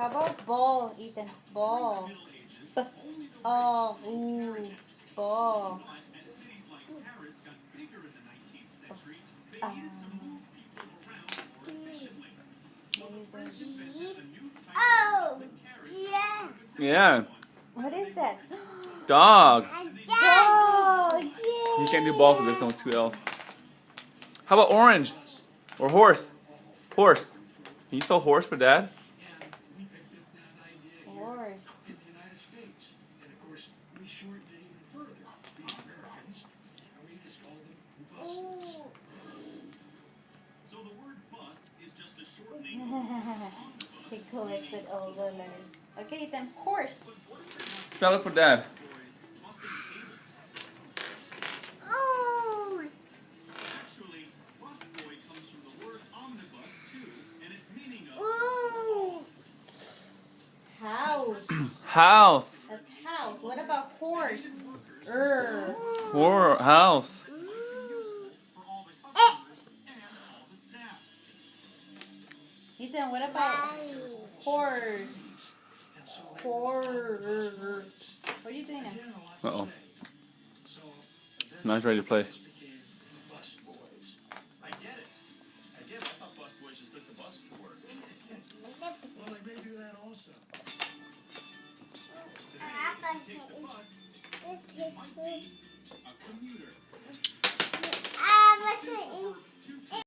How about ball, Ethan? Ball. B oh, ooh, ball. Oh, yeah. Yeah. What is that? Dog. Dog! Yay! You can't do ball because there's no two L's. How about orange? Or horse? Horse. Can you spell horse for dad? Horse. So the word bus is just a short name. He collected all the letters. Okay, then horse. Spell it for dad. Oh. Actually, busboy comes from the word omnibus too, and its meaning of Oh. House. House. That's house. What about horse? House. for all the customers and all the staff. Ethan, what about horse? Horse. What are you doing now? Uh-oh. Now he's ready to play. I get it. I thought busboys just took the bus to work. Well, they may do that also. Today, if you take the bus, you might be a commuter.